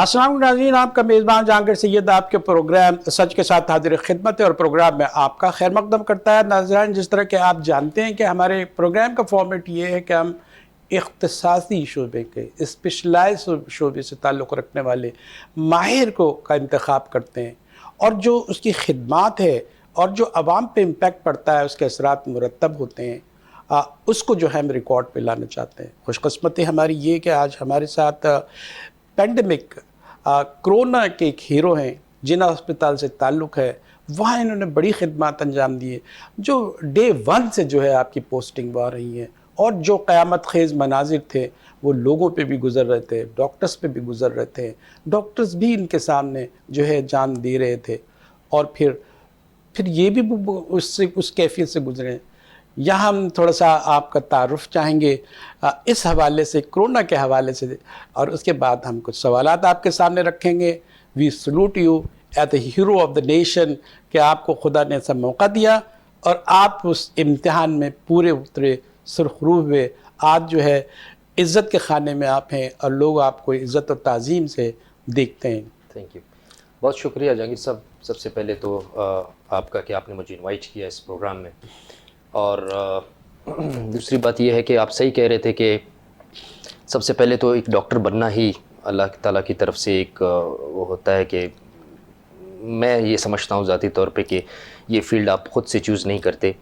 अस्सलाम वालेकुम नाज़रीन, आपका मेज़बान जहांगीर सैयद आपके प्रोग्राम सच के साथ हाजिर खिदमत है और प्रोग्राम में आपका खैर मकदम करता है। नाज़रीन, जिस तरह के आप जानते हैं कि हमारे प्रोग्राम का फॉर्मेट ये है कि हम इख्तिसासी शोबे के स्पेशलाइज शोबे से ताल्लुक़ रखने वाले माहिर को का इंतखाब करते हैं और जो उसकी खिदमात है और जो आवाम पे इम्पेक्ट पड़ता है, उसके असरात मुरतब होते हैं, उसको जो है हम रिकॉर्ड पे लाना चाहते हैं। खुशकिस्मती हमारी ये कि आज हमारे साथ पेंडेमिक कोरोना के एक हीरो हैं, जिना अस्पताल से ताल्लुक़ है, वहाँ इन्होंने बड़ी खिदमत अंजाम दी है, जो डे वन से जो है आपकी पोस्टिंग वहाँ रही है और जो क़यामत ख़ेज़ मनाजिर थे वो लोगों पे भी गुज़र रहे थे, डॉक्टर्स पे भी गुज़र रहे थे, डॉक्टर्स भी इनके सामने जो है जान दे रहे थे और फिर ये भी उससे उस कैफियत से गुज़रे। यहाँ हम थोड़ा सा आपका तारुफ़ चाहेंगे इस हवाले से, कोरोना के हवाले से, और उसके बाद हम कुछ सवालात आपके सामने रखेंगे। We salute you at the hero of the nation कि आपको खुदा ने ऐसा मौका दिया और आप उस इम्तिहान में पूरे उतरे, सुरखरू हुए। आज जो है इज़्ज़त के खाने में आप हैं और लोग आपको इज़्ज़त और ताज़ीम से देखते हैं। थैंक यू, बहुत शुक्रिया जहांगीर साहब। सबसे पहले तो आपका कि आपने मुझे इनवाइट किया इस प्रोग्राम में, और दूसरी बात यह है कि आप सही कह रहे थे कि सबसे पहले तो एक डॉक्टर बनना ही अल्लाह ताला की तरफ से एक वो होता है कि मैं ये समझता हूँ ज़ाती तौर पे कि ये फ़ील्ड आप ख़ुद से चूज़ नहीं करते,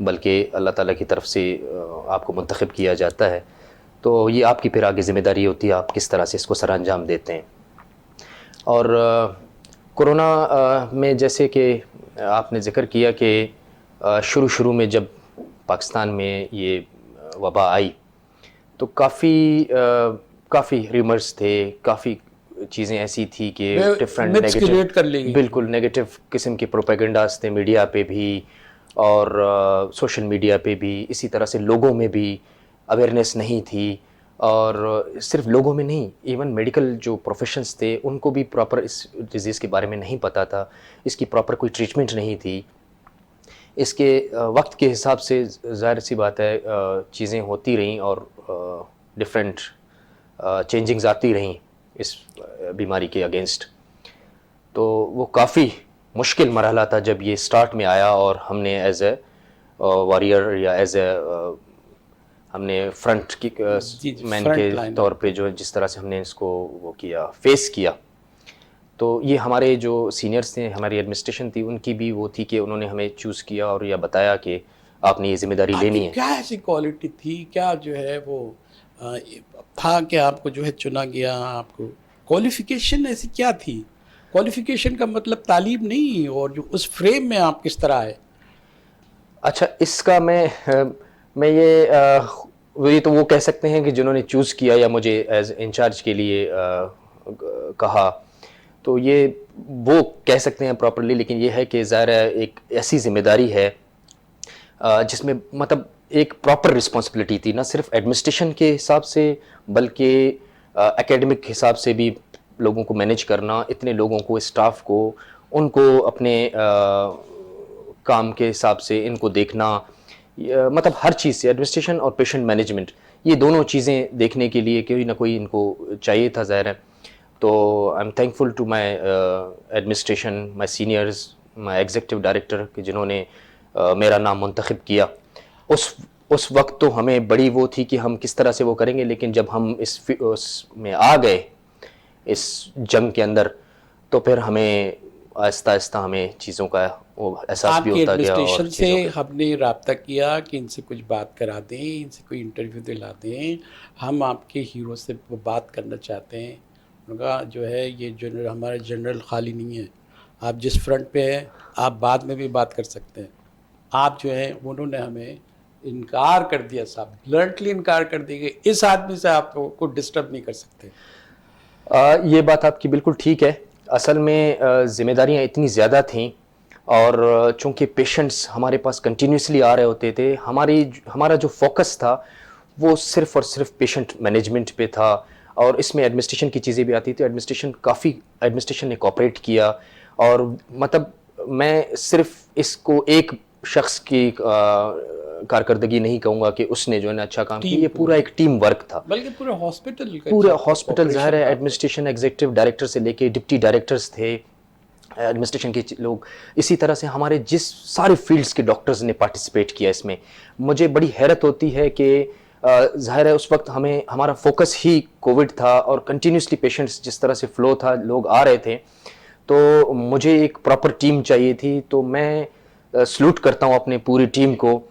बल्कि अल्लाह ताला की तरफ से आपको मुंतखब किया जाता है। तो ये आपकी फिर आगे ज़िम्मेदारी होती है, आप किस तरह से इसको सरांजाम देते हैं। और कोरोना में जैसे कि आपने ज़िक्र किया कि शुरू में जब पाकिस्तान में ये वबा आई तो काफ़ी रिमर्स थे, काफ़ी चीज़ें ऐसी थी कि डिफरेंट नेगेटिव, बिल्कुल नेगेटिव किस्म के प्रोपेगेंडास थे मीडिया पे भी और सोशल मीडिया पे भी। इसी तरह से लोगों में भी अवेयरनेस नहीं थी, और सिर्फ लोगों में नहीं, इवन मेडिकल जो प्रोफेशंस थे उनको भी प्रॉपर इस डिज़ीज़ के बारे में नहीं पता था, इसकी प्रॉपर कोई ट्रीटमेंट नहीं थी। इसके वक्त के हिसाब से ज़ाहिर सी बात है चीज़ें होती रहीं और डिफरेंट चेंजिंग्स आती रहीं इस बीमारी के अगेंस्ट। तो वो काफ़ी मुश्किल मरहला था जब ये स्टार्ट में आया और हमने एज ए वॉरियर या एज ए हमने फ्रंट की मैन के तौर पे जो जिस तरह से हमने इसको वो किया, फेस किया। तो ये हमारे जो सीनियर्स थे, हमारी एडमिनिस्ट्रेशन थी, उनकी भी वो थी कि उन्होंने हमें चूज़ किया और यह बताया कि आपने ये जिम्मेदारी लेनी है। क्या ऐसी क्वालिटी थी, क्या जो है वो था कि आपको जो है चुना गया? आपको क्वालिफ़िकेशन ऐसी क्या थी? क्वालिफ़िकेशन का मतलब तालीम नहीं, और जो उस फ्रेम में आप किस तरह आए? अच्छा, इसका मैं ये तो वो कह सकते हैं कि जिन्होंने चूज़ किया या मुझे एज इंचार्ज के लिए कहा, तो ये वो कह सकते हैं प्रॉपरली। लेकिन ये है कि ज़ाहिर है एक ऐसी ज़िम्मेदारी है जिसमें मतलब एक प्रॉपर रिस्पॉन्सिबिलिटी थी, ना सिर्फ एडमिनिस्ट्रेशन के हिसाब से बल्कि एकेडमिक हिसाब से भी लोगों को मैनेज करना, इतने लोगों को, स्टाफ को, उनको अपने काम के हिसाब से इनको देखना, मतलब हर चीज़ से एडमिनिस्ट्रेशन और पेशेंट मैनेजमेंट, ये दोनों चीज़ें देखने के लिए कोई ना कोई इनको चाहिए था ज़ाहिर है। तो I am thankful to my administration, my seniors, my executive director कि जिन्होंने मेरा नाम मुंतखब किया। उस वक्त तो हमें बड़ी वो थी कि हम किस तरह से वो करेंगे, लेकिन जब हम इसमें आ गए इस जंग के अंदर, तो फिर हमें आहिस्ता आहिस्ता हमें चीज़ों का वो एहसास भी होता गया। और से हमने रब्ता किया कि इनसे कुछ बात करा दें, इनसे कोई इंटरव्यू दिला दें, हम आपके हीरो से बात करना चाहते हैं। उनका जो है ये जनरल, हमारा जनरल खाली नहीं है, आप जिस फ्रंट पे हैं आप बाद में भी बात कर सकते हैं। आप जो है उन्होंने हमें इनकार कर दिया साहब, ब्लंटली इनकार कर दिया कि इस आदमी से आप को डिस्टर्ब नहीं कर सकते। ये बात आपकी बिल्कुल ठीक है। असल में ज़िम्मेदारियाँ इतनी ज़्यादा थीं और चूँकि पेशेंट्स हमारे पास कंटिन्यूसली आ रहे होते थे, हमारा जो फोकस था वो सिर्फ़ और सिर्फ पेशेंट मैनेजमेंट पे था, और इसमें एडमिनिस्ट्रेशन की चीज़ें भी आती थी। एडमिनिस्ट्रेशन ने कोऑपरेट किया, और मतलब मैं सिर्फ इसको एक शख्स की कारकर्दगी नहीं कहूँगा कि उसने जो है ना अच्छा काम किया, ये पूरा एक टीम वर्क था। बल्कि पूरे हॉस्पिटल का पूरा जो हॉस्पिटल cooperation ज़ाहिर है, था। एडमिनिस्ट्रेशन एग्जीक्यूटिव डायरेक्टर से लेके डिप्टी डायरेक्टर्स थे, एडमिनिस्ट्रेशन के लोग, इसी तरह से हमारे जिस सारे फील्ड्स के डॉक्टर्स ने पार्टिसिपेट किया इसमें। मुझे बड़ी हैरत होती है कि ज़ाहिर है उस वक्त हमारा फोकस ही कोविड था और कंटिन्यूसली पेशेंट्स जिस तरह से फ्लो था, लोग आ रहे थे, तो मुझे एक प्रॉपर टीम चाहिए थी। तो मैं सल्यूट करता हूँ अपने पूरी टीम को,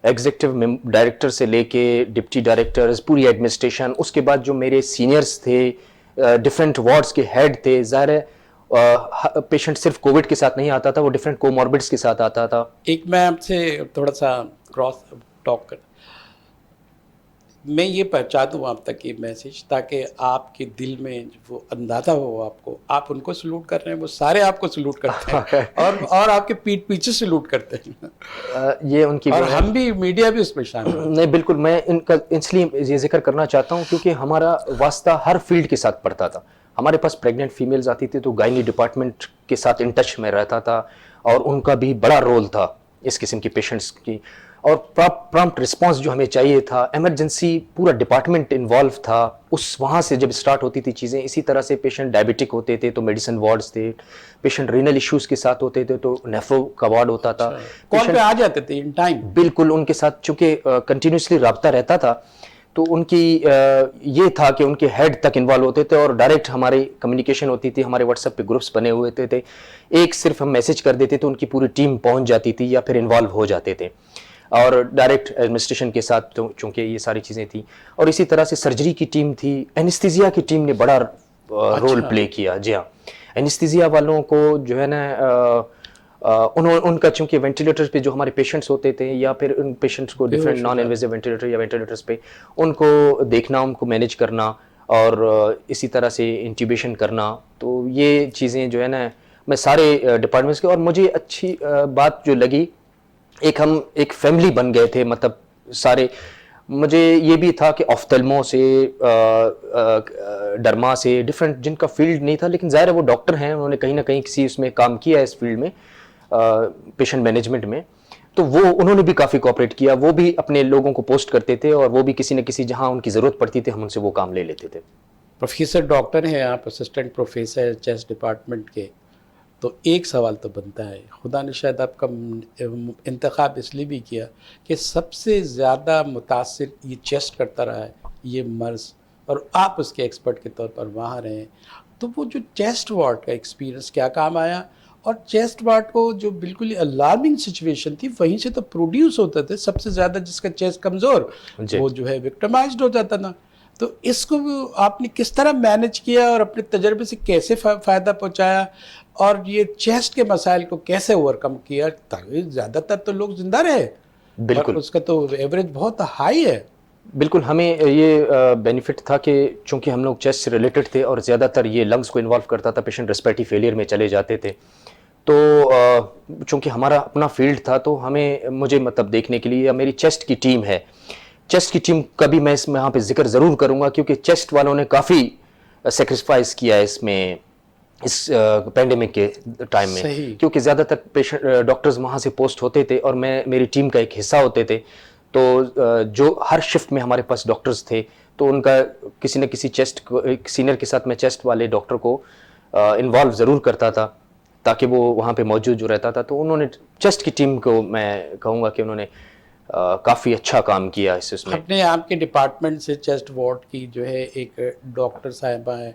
एग्जीक्यूटिव डायरेक्टर से लेके डिप्टी डायरेक्टर्स, पूरी एडमिनिस्ट्रेशन, उसके बाद जो मेरे सीनियर्स थे, डिफरेंट वार्ड्स के हेड थे। ज़ाहिर है पेशेंट सिर्फ कोविड के साथ नहीं आता था, वो डिफरेंट कोमॉर्बिड्स के साथ आता था। एक मैं आपसे थोड़ा सा क्रॉस टॉक कर, मैं ये पहुंचा दूँ आप तक ये मैसेज, ताकि आपके दिल में वो अंदाज़ा हो आपको, आप उनको सलूट कर रहे हैं, वो सारे आपको सलूट करते हैं और आपके पीठ पीछे सलूट करते हैं। ये उनकी और हम भी, मीडिया भी उसमें शामिल है। नहीं, बिल्कुल, मैं इनका इसलिए ये जिक्र करना चाहता हूँ क्योंकि हमारा वास्ता हर फील्ड के साथ पड़ता था। हमारे पास प्रेग्नेंट फीमेल्स आती थी तो गायनी डिपार्टमेंट के साथ इन टच में रहता था और उनका भी बड़ा रोल था इस किस्म की पेशेंट्स की, और प्रॉम्प्ट रिस्पांस जो हमें चाहिए था, इमरजेंसी पूरा डिपार्टमेंट इन्वॉल्व था। उस वहाँ से जब स्टार्ट होती थी चीज़ें, इसी तरह से पेशेंट डायबिटिक होते थे तो मेडिसिन वार्ड्स थे, पेशेंट रीनल इश्यूज़ के साथ होते थे तो नेफ्रो का वार्ड होता था। कॉल पे आ जाते थे इन टाइम। बिल्कुल, उनके साथ चूँकि कंटिन्यूसली रब्ता रहता था तो उनकी ये था कि उनके हेड तक इन्वॉल्व होते थे और डायरेक्ट हमारी कम्युनिकेशन होती थी। हमारे व्हाट्सएप पे ग्रुप्स बने हुए थे, एक सिर्फ हम मैसेज कर देते तो उनकी पूरी टीम पहुंच जाती थी या फिर इन्वॉल्व हो जाते थे, और डायरेक्ट एडमिनिस्ट्रेशन के साथ तो चूँकि ये सारी चीज़ें थी। और इसी तरह से सर्जरी की टीम थी, एनेस्थीसिया की टीम ने बड़ा रोल प्ले किया। जी हाँ, एनेस्थीसिया वालों को जो है ना उनका चूंकि वेंटिलेटर्स पे जो हमारे पेशेंट्स होते थे या फिर उन पेशेंट्स को डिफरेंट नॉन इन्वेसिव वेंटिलेटर या वेंटिलेटर्स पे उनको देखना, उनको मैनेज करना और इसी तरह से इंट्यूबेशन करना, तो ये चीज़ें जो है ना मैं सारे डिपार्टमेंट्स के, और मुझे अच्छी बात जो लगी, हम एक फैमिली बन गए थे, मतलब सारे। मुझे ये भी था कि ऑफ्थल्मो से, डर्मा से, डिफरेंट जिनका फील्ड नहीं था, लेकिन ज़ाहिर है वो डॉक्टर हैं, उन्होंने कहीं ना कहीं किसी उसमें काम किया है इस फील्ड में, पेशेंट मैनेजमेंट में, तो वो उन्होंने भी काफ़ी कोऑपरेट किया। वो भी अपने लोगों को पोस्ट करते थे और वो भी किसी न किसी जहाँ उनकी ज़रूरत पड़ती थी हम उनसे वो काम ले लेते थे। प्रोफेसर डॉक्टर हैं आप, असिस्टेंट प्रोफेसर चेस्ट डिपार्टमेंट के, तो एक सवाल तो बनता है, खुदा ने शायद आपका इंतखाब इसलिए भी किया कि सबसे ज़्यादा मुतासिर ये चेस्ट करता रहा है ये मर्ज़, और आप उसके एक्सपर्ट के तौर पर वहाँ रहे, तो वो जो चेस्ट वार्ड का एक्सपीरियंस क्या काम आया? और चेस्ट वार्ड को जो बिल्कुल ही अलार्मिंग सिचुएशन थी, वहीं से तो प्रोड्यूस होते थे सबसे ज़्यादा, जिसका चेस्ट कमज़ोर वो जो है विक्टिमाइज्ड हो जाता था। तो इसको आपने किस तरह मैनेज किया और अपने तजर्बे से कैसे फ़ायदा पहुंचाया, और ये चेस्ट के मसाइल को कैसे ओवरकम किया, ताकि ज़्यादातर तो लोग जिंदा रहे? बिल्कुल, उसका तो एवरेज बहुत हाई है। बिल्कुल, हमें ये बेनिफिट था कि चूंकि हम लोग चेस्ट से रिलेटेड थे और ज़्यादातर ये लंग्स को इन्वॉल्व करता था, पेशेंट रेस्पिरेटरी फेलियर में चले जाते थे, तो चूंकि हमारा अपना फील्ड था तो मुझे मतलब देखने के लिए, या मेरी चेस्ट की टीम है, चेस्ट की टीम का भी मैं इसमें यहाँ पे जिक्र ज़रूर करूँगा क्योंकि चेस्ट वालों ने काफ़ी सेक्रीफाइस किया है इसमें, इस पेंडेमिक के टाइम में, क्योंकि ज़्यादातर पेशेंट डॉक्टर्स वहाँ से पोस्ट होते थे और मेरी टीम का एक हिस्सा होते थे। तो जो हर शिफ्ट में हमारे पास डॉक्टर्स थे तो उनका किसी न किसी एक सीनियर के साथ मैं चेस्ट वाले डॉक्टर को इन्वॉल्व ज़रूर करता था ताकि वो वहाँ पे मौजूद जो रहता था। तो उन्होंने चेस्ट की टीम को मैं कहूँगा कि उन्होंने काफ़ी अच्छा काम किया इसमें। अपने आपके डिपार्टमेंट से चेस्ट वार्ड की जो है एक डॉक्टर साहिबा है,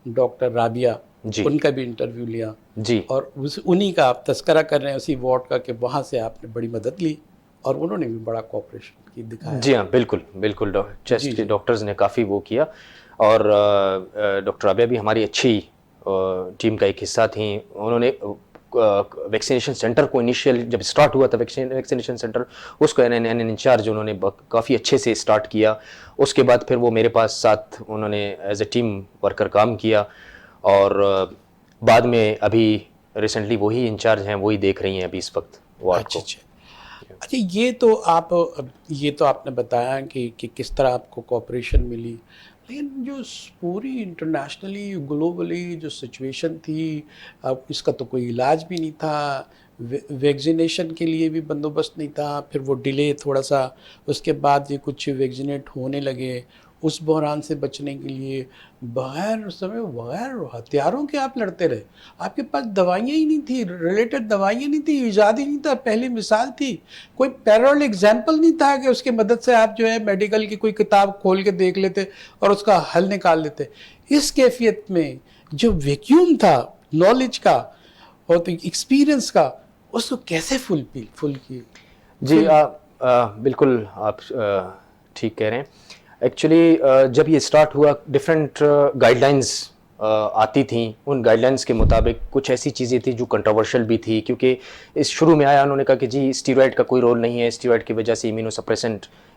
डॉक्टर राबिया, उनका भी इंटरव्यू लिया जी, और उन्हीं का आप तस्करा कर रहे हैं उसी वार्ड का, कि वहाँ से आपने बड़ी मदद ली और उन्होंने भी बड़ा कोऑपरेशन की दिखाया। जी हाँ, बिल्कुल बिल्कुल, चेस्ट के डॉक्टर्स ने काफ़ी वो किया, और डॉक्टर राबिया भी हमारी अच्छी टीम का एक हिस्सा थी। उन्होंने वैक्सीनेशन सेंटर को इनिशियल जब स्टार्ट हुआ था, वैक्सीनेशन सेंटर, उसको एन इंचार्ज उन्होंने काफ़ी अच्छे से स्टार्ट किया। उसके बाद फिर वो मेरे पास साथ उन्होंने एज ए टीम वर्कर काम किया, और बाद में अभी रिसेंटली वही इंचार्ज हैं, वही देख रही हैं अभी इस वक्त वार्ड को। यू। अच्छा, ये तो आपने बताया कि किस तरह आपको कोऑपरेशन मिली, लेकिन जो पूरी इंटरनेशनली ग्लोबली जो सिचुएशन थी, अब इसका तो कोई इलाज भी नहीं था, वैक्सीनेशन के लिए भी बंदोबस्त नहीं था, फिर वो डिले थोड़ा सा, उसके बाद ये कुछ वैक्सीनेट होने लगे, उस बहरान से बचने के लिए बगैर उस समय बगैर हथियारों के आप लड़ते रहे। आपके पास दवाइयाँ ही नहीं थी, रिलेटेड दवाइयाँ नहीं थी, इजाद ही नहीं था, पहली मिसाल थी, कोई पैरल एग्जाम्पल नहीं था कि उसकी मदद से आप जो है मेडिकल की कोई किताब खोल के देख लेते और उसका हल निकाल लेते। इस कैफियत में जो वैक्यूम था नॉलेज का और तो एक्सपीरियंस का, उसको कैसे फुल की? जी, बिल्कुल आप ठीक कह रहे हैं। एक्चुअली जब ये स्टार्ट हुआ, डिफरेंट गाइडलाइंस आती थी। उन गाइडलाइंस के मुताबिक कुछ ऐसी चीज़ें थी जो कंट्रोवर्शियल भी थी, क्योंकि इस शुरू में आया, उन्होंने कहा कि जी स्टीरॉयड का कोई रोल नहीं है, स्टीरॉयड की वजह से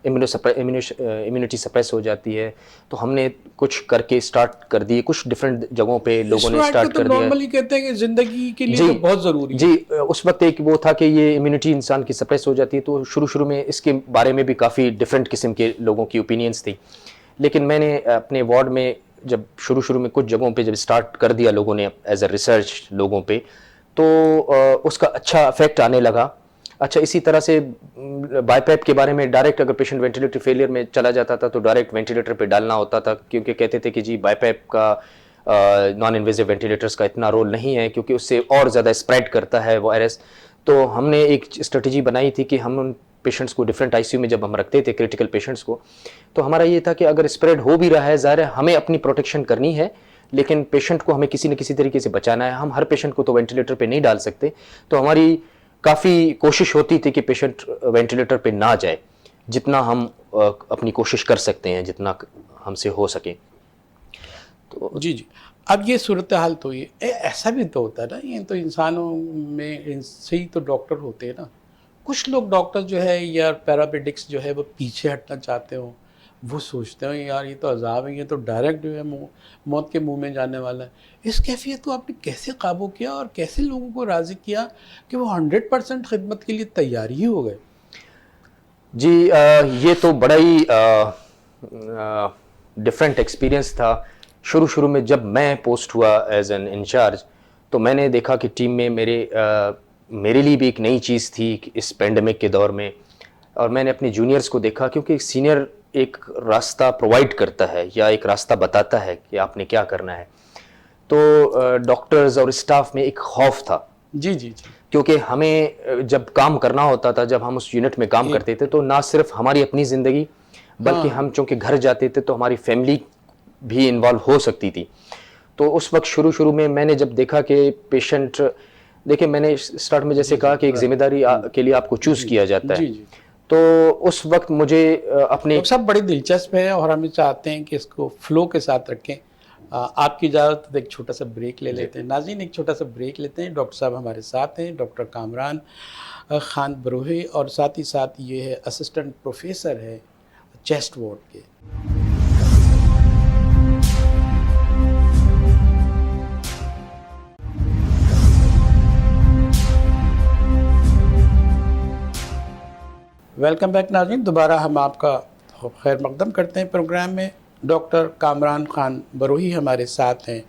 इम्यूनिटी सप्रेस हो जाती है। तो हमने कुछ करके स्टार्ट कर दिए, कुछ डिफरेंट जगहों पे लोगों ने स्टार्ट कर दिया। नॉर्मली कहते हैं कि जिंदगी के लिए जी, तो बहुत ज़रूरी है। जी, उस वक्त एक वो था कि ये इम्यूनिटी इंसान की सप्रेस हो जाती है, तो शुरू में इसके बारे में भी काफ़ी डिफरेंट किस्म के लोगों की ओपिनियंस थी। लेकिन मैंने अपने वार्ड में जब शुरू में कुछ जगहों पे जब स्टार्ट कर दिया लोगों ने एज अ रिसर्च लोगों पे, तो उसका अच्छा इफेक्ट आने लगा। अच्छा, इसी तरह से बाईपैप के बारे में, डायरेक्ट अगर पेशेंट वेंटिलेटर फेलियर में चला जाता था तो डायरेक्ट वेंटिलेटर पे डालना होता था, क्योंकि कहते थे कि जी बाईपैप का नॉन इन्वेजिव वेंटिलेटर्स का इतना रोल नहीं है, क्योंकि उससे और ज़्यादा स्प्रेड करता है वायरस। तो हमने एक स्ट्रेटजी बनाई थी कि हम उन पेशेंट्स को डिफरेंट आईसीयू में जब हम रखते थे, क्रिटिकल पेशेंट्स को, तो हमारा ये था कि अगर स्प्रेड हो भी रहा है, ज़ाहिर है हमें अपनी प्रोटेक्शन करनी है, लेकिन पेशेंट को हमें किसी न किसी तरीके से बचाना है। हम हर पेशेंट को तो वेंटिलेटर पे नहीं डाल सकते, तो हमारी काफ़ी कोशिश होती थी कि पेशेंट वेंटिलेटर पे ना जाए, जितना हम अपनी कोशिश कर सकते हैं, जितना हमसे हो सके। तो जी। अब ये सूरत हाल तो ये ऐसा भी तो होता है ना, ये तो इंसानों में इनसे ही तो डॉक्टर होते हैं ना। कुछ लोग डॉक्टर जो है या पैरामेडिक्स जो है वो पीछे हटना चाहते हो, वो सोचते हो यार ये तो अजाब है, ये तो डायरेक्ट जो है मौत के मुंह में जाने वाला है। इस कैफियत को आपने कैसे काबू किया और कैसे लोगों को राज़ी किया कि वो 100% खिदमत के लिए तैयार ही हो गए? जी, ये तो बड़ा ही डिफरेंट एक्सपीरियंस था। शुरू में जब मैं पोस्ट हुआ एज एन इंचार्ज, तो मैंने देखा कि टीम में मेरे लिए भी एक नई चीज़ थी इस पेंडेमिक के दौर में, और मैंने अपने जूनियर्स को देखा, क्योंकि सीनियर एक रास्ता प्रोवाइड करता है या एक रास्ता बताता है कि आपने क्या करना है। तो डॉक्टर्स और स्टाफ में एक खौफ था। जी। क्योंकि हमें जब काम करना होता था, जब हम उस यूनिट में काम करते थे, तो ना सिर्फ हमारी अपनी ज़िंदगी, बल्कि हम चूँकि घर जाते थे तो हमारी फैमिली भी इन्वॉल्व हो सकती थी। तो उस वक्त शुरू में मैंने जब देखा कि पेशेंट, देखिए मैंने स्टार्ट में जैसे कहा कि एक जिम्मेदारी के लिए आपको चूज़ किया जाता है। तो उस वक्त मुझे अपने सब बड़ी दिलचस्प है और हम चाहते हैं कि इसको फ्लो के साथ रखें। आपकी इजाज़त तो एक छोटा सा ब्रेक ले लेते हैं। नाज़रीन, एक छोटा सा ब्रेक लेते हैं। डॉक्टर साहब हमारे साथ हैं, डॉक्टर कामरान खान बरोही, और साथ ही साथ ये है असिस्टेंट प्रोफेसर है चेस्ट वार्ड के। वेलकम बैक नाज़रीन, दोबारा हम आपका खैर मकदम करते हैं प्रोग्राम में। डॉक्टर कामरान खान बरोही हमारे साथ हैं।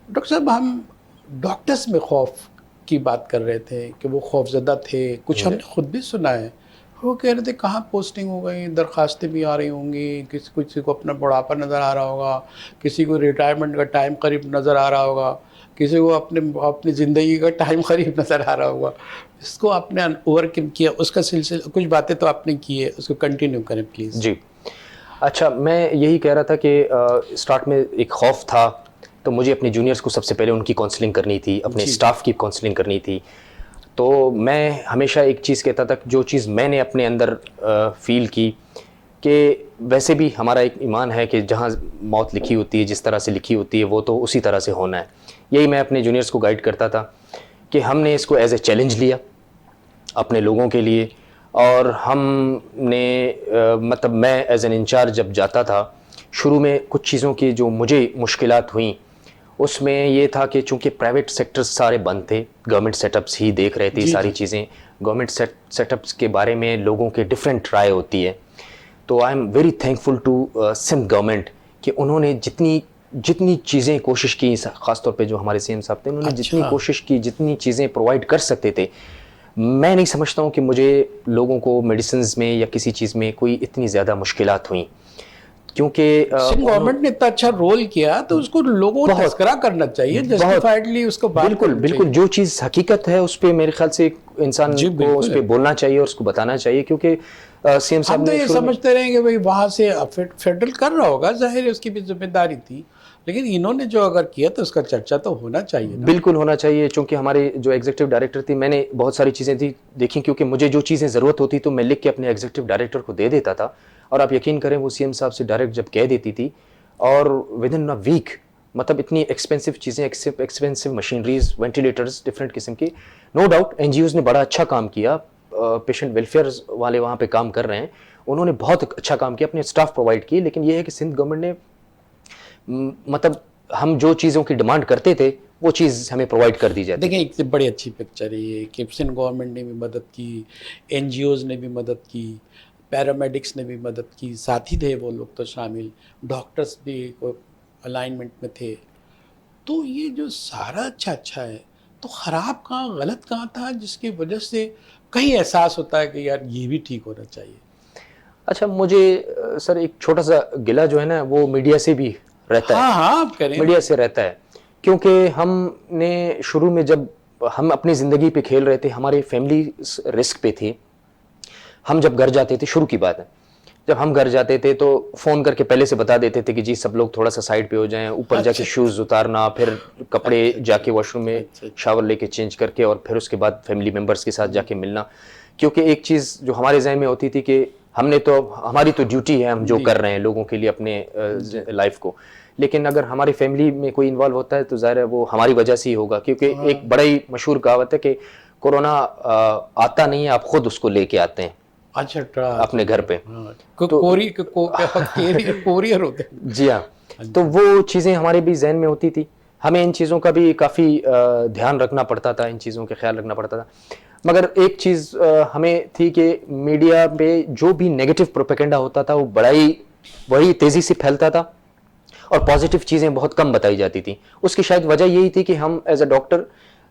डॉक्टर साहब, हम डॉक्टर्स में खौफ की बात कर रहे थे कि वो खौफजदा थे, कुछ हमने खुद भी सुना है, वो कह रहे थे कहाँ पोस्टिंग हो गई, दरख्वास्तें भी आ रही होंगी, किसी को अपना बुढ़ापा नज़र आ रहा होगा, किसी को रिटायरमेंट का टाइम करीब नज़र आ रहा होगा, किसी को अपनी ज़िंदगी का टाइम करीब नज़र आ रहा होगा। इसको आपने ओवरकम किया, उसका सिलसिला कुछ बातें तो आपने की है, उसको कंटिन्यू करें प्लीज़। जी, अच्छा, मैं यही कह रहा था कि स्टार्ट में एक खौफ था, तो मुझे अपने जूनियर्स को सबसे पहले उनकी काउंसलिंग करनी थी, अपने स्टाफ की काउंसलिंग करनी थी। तो मैं हमेशा एक चीज़ कहता था, जो चीज़ मैंने अपने अंदर फील की, कि वैसे भी हमारा एक ईमान है कि जहाँ मौत लिखी होती है, जिस तरह से लिखी होती है, वो तो उसी तरह से होना है। यही मैं अपने जूनियर्स को गाइड करता था कि हमने इसको एज ए चैलेंज लिया अपने लोगों के लिए, और हमने मतलब मैं एज एन इंचार्ज जब जाता था, शुरू में कुछ चीज़ों की जो मुझे मुश्किलात हुई, उसमें ये था कि चूंकि प्राइवेट सेक्टर्स सारे बंद थे, गवर्नमेंट सेटअप्स ही देख रहे थे सारी चीज़ें। गवर्नमेंट सेटअप्स के बारे में लोगों के डिफरेंट राय होती है। तो I am very thankful to Sindh government कि उन्होंने जितनी चीज़ें कोशिश की, ख़ासतौर पे जो हमारे सीएम साहब थे, उन्होंने जितनी कोशिश की, जितनी चीज़ें प्रोवाइड कर सकते थे, मैं नहीं समझता हूँ कि मुझे लोगों को मेडिसिन्स में या किसी चीज़ में कोई इतनी ज़्यादा मुश्किलात हुई, क्योंकि गवर्नमेंट ने इतना अच्छा रोल किया तो उसको लोगों को तस्करा करना चाहिए, जस्टिफाइडली उसको बात बिल्कुल बिल्कुल जो चीज़ हकीकत है उस पर मेरे ख्याल से इंसान को उस पर बोलना चाहिए और उसको बताना चाहिए, क्योंकि सीएम साहब ने ये समझते रहेंगे भाई वहाँ से फेडरल कर रहा होगा, जाहिर है उसकी भी जिम्मेदारी थी, लेकिन इन्होंने जो अगर किया तो उसका चर्चा तो होना चाहिए ना? बिल्कुल होना चाहिए, क्योंकि हमारे जो एग्जीक्यूटिव डायरेक्टर थी, मैंने बहुत सारी चीज़ें थी देखी, क्योंकि मुझे जो चीज़ें ज़रूरत होती तो मैं लिख के अपने एग्जीक्यूटिव डायरेक्टर को दे देता था, और आप यकीन करें वो सीएम साहब से डायरेक्ट जब कह देती थी, और विद इन अ वीक, मतलब इतनी एक्सपेंसिव चीज़ें, एक्सपेंसिव मशीनरीज, वेंटिलेटर्स डिफरेंट किस्म की, नो डाउट एनजीओज़ ने बड़ा अच्छा काम किया, पेशेंट वेलफेयर वाले वहाँ पे काम कर रहे हैं, उन्होंने बहुत अच्छा काम किया, अपने स्टाफ प्रोवाइड किए, लेकिन ये है कि सिंध गवर्नमेंट ने मतलब हम जो चीज़ों की डिमांड करते थे वो चीज़ हमें प्रोवाइड कर दी जाती। देखिए एक बड़ी अच्छी पिक्चर है ये कि सिंध गवर्नमेंट ने भी मदद की, एनजीओज़ ने भी मदद की, पैरामेडिक्स ने भी मदद की, साथी थे वो लोग तो शामिल, डॉक्टर्स भी अलाइनमेंट में थे। तो ये जो सारा अच्छा है, तो ख़राब कहाँ, गलत कहाँ था जिसकी वजह से कहीं एहसास होता है कि यार ये भी ठीक होना चाहिए? अच्छा, मुझे सर एक छोटा सा गिला जो है ना वो मीडिया से भी रहता है। हाँ आप करें। मीडिया से रहता है, क्योंकि हमने शुरू में जब हम अपनी ज़िंदगी पे खेल रहे थे, हमारी फैमिली रिस्क पे थी, हम जब घर जाते थे, शुरू की बात है, जब हम घर जाते थे तो फ़ोन करके पहले से बता देते थे कि जी सब लोग थोड़ा सा साइड पे हो जाएं, ऊपर जाके शूज़ उतारना, फिर कपड़े जाके वॉशरूम में शावर लेके चेंज करके, और फिर उसके बाद फैमिली मेम्बर्स के साथ जाके मिलना, क्योंकि एक चीज़ जो हमारे जहन में होती थी कि हमारी तो ड्यूटी है, हम जो कर रहे हैं लोगों के लिए अपने लाइफ को, लेकिन अगर हमारी फैमिली में कोई इन्वॉल्व होता है तो ज़ाहिर है वो हमारी वजह से ही होगा, क्योंकि एक बड़ा ही मशहूर कहावत है कि कोरोना आता नहीं है, आप खुद उसको लेके आते हैं। अच्छा, अपने घर पे कोरियर होते हैं। जी हाँ, तो वो चीज़ें हमारे भी जहन में होती थी, हमें इन चीज़ों का भी काफ़ी ध्यान रखना पड़ता था, इन चीज़ों का ख्याल रखना पड़ता था। मगर एक चीज़ हमें थी कि मीडिया पे जो भी नेगेटिव प्रोपेगेंडा होता था वो वही तेज़ी से फैलता था, और पॉजिटिव चीज़ें बहुत कम बताई जाती थी। उसकी शायद वजह यही थी कि हम एज अ डॉक्टर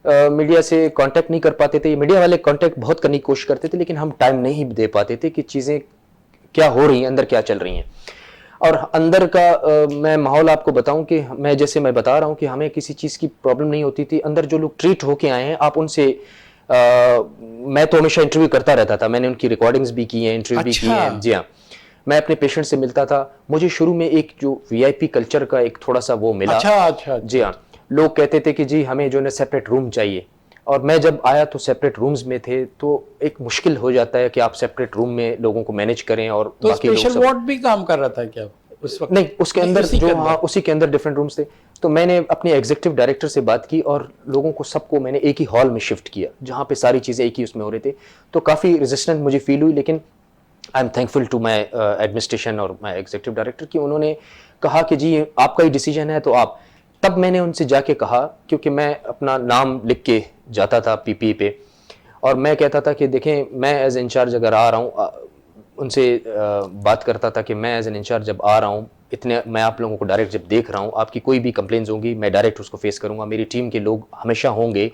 मीडिया से कांटेक्ट नहीं कर पाते थे, मीडिया वाले कांटेक्ट बहुत करने की कोशिश करते थे, लेकिन हम टाइम नहीं दे पाते थे कि चीज़ें क्या हो रही हैं, अंदर क्या चल रही हैं। और अंदर का मैं माहौल आपको बताऊं कि मैं बता रहा हूं कि हमें किसी चीज़ की प्रॉब्लम नहीं होती थी, अंदर जो लोग ट्रीट होके आए हैं, आप उनसे मैं तो हमेशा इंटरव्यू करता रहता था, मैंने उनकी रिकॉर्डिंग्स भी की हैं, इंटरव्यू भी की हैं। जी हाँ, मैं अपने पेशेंट से मिलता था, मुझे शुरू में एक जो वीआईपी कल्चर का एक थोड़ा सा वो मिला। अच्छा। जी हाँ, लोग कहते थे कि जी हमें जो है सेपरेट रूम चाहिए, और मैं जब आया तो सेपरेट रूम्स में थे, तो एक मुश्किल हो जाता है कि आप सेपरेट रूम में लोगों को मैनेज करें, और तो बाकी स्पेशल वार्ड भी काम कर रहा था क्या उस वक्त? नहीं, उसके अंदर उसी के अंदर डिफरेंट रूम्स थे। तो मैंने अपने एग्जीक्यूटिव डायरेक्टर से बात की और लोगों को सबको मैंने एक ही हॉल में शिफ्ट किया, जहाँ पे सारी चीज़ें एक ही उसमें हो रही थी। तो काफ़ी रेजिस्टेंट मुझे फील हुई, लेकिन I am thankful to my administration और माई एग्जीक्यूटिव डायरेक्टर कि उन्होंने कहा कि जी आपका ही डिसीजन है, तो आप। तब मैंने उनसे जाके कहा, क्योंकि मैं अपना नाम लिख के जाता था पीपी पे, और मैं कहता था कि देखें मैं एज इंचार्ज अगर आ रहा हूँ, उनसे बात करता था कि मैं एज एन इंचार्ज जब आ रहा हूँ, मैं आप लोगों को डायरेक्ट जब देख रहा हूँ, आपकी कोई भी कंप्लेंट्स होंगी मैं डायरेक्ट उसको फेस करूँगा, मेरी टीम के लोग हमेशा होंगे,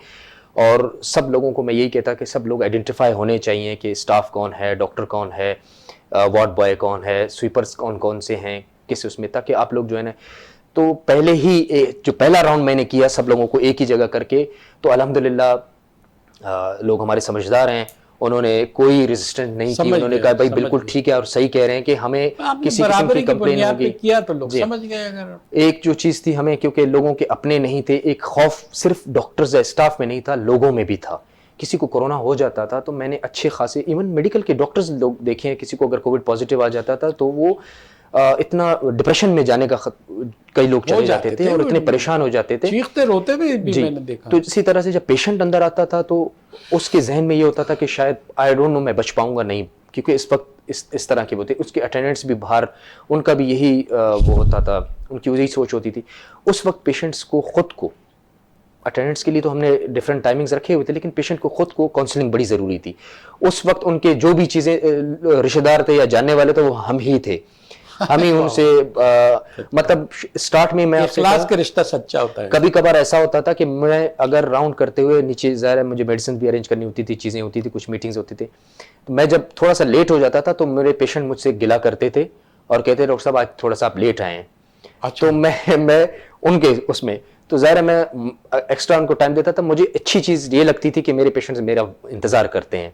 और सब लोगों को मैं यही कहता कि सब लोग आइडेंटिफाई होने चाहिए कि स्टाफ कौन है, डॉक्टर कौन है, वार्ड बॉय कौन है, स्वीपर्स कौन कौन से हैं, किस उसमें, ताकि आप लोग जो है ना, तो पहले ही जो पहला राउंड मैंने किया सब लोगों को एक ही जगह करके, तो अल्हम्दुलिल्लाह लोग हमारे समझदार हैं, उन्होंने कोई रेजिस्टेंस नहीं की, उन्होंने कहा भाई बिल्कुल ठीक है और सही कह रहे हैं कि हमें किसी किस्म की कंप्लेन होगी किया तो लोग समझ गए। अगर एक जो चीज़ थी हमें, क्योंकि लोगों के अपने नहीं थे, एक खौफ सिर्फ डॉक्टर्स या स्टाफ में नहीं था, लोगों में भी था। किसी को कोरोना हो जाता था तो मैंने अच्छे खासे इवन मेडिकल के डॉक्टर्स लोग देखे हैं, किसी को अगर कोविड पॉजिटिव आ जाता था तो वो इतना डिप्रेशन में जाने का कई लोग चले जाते थे और इतने परेशान हो जाते थे, चीखते रोते भी मैंने देखा। तो इसी तरह से जब पेशेंट अंदर आता था तो उसके जहन में ये होता था कि शायद आई डोंट नो मैं बच पाऊंगा नहीं, क्योंकि इस वक्त इस तरह के होते, उसके अटेंडेंट्स भी बाहर, उनका भी यही वो होता था, उनकी यही सोच होती थी। उस वक्त पेशेंट्स को खुद को, अटेंडेंट्स के लिए तो हमने डिफरेंट टाइमिंग्स रखे हुए थे, लेकिन पेशेंट को खुद को काउंसलिंग बड़ी ज़रूरी थी। उस वक्त उनके जो भी चीज़ें रिश्तेदार थे या जानने वाले थे वो हम ही थे, हम ही उनसे मतलब स्टार्ट में मैं आपसे क्लास का रिश्ता सच्चा होता है। कभी कभार ऐसा होता था कि मैं अगर राउंड करते हुए नीचे, ज़ाहिर है मुझे मेडिसिन भी अरेंज करनी होती थी, चीज़ें होती थी, कुछ मीटिंग्स होती थी, तो मैं जब थोड़ा सा लेट हो जाता था तो मेरे पेशेंट मुझसे गिला करते थे और कहते डॉक्टर साहब आज थोड़ा सा आप लेट आए हैं। अच्छा। तो मैं उनके उसमें तो ज़ाहिर है मैं एक्स्ट्रा उनको टाइम देता था। मुझे अच्छी चीज़ ये लगती थी कि मेरे पेशेंट्स मेरा इंतज़ार करते हैं,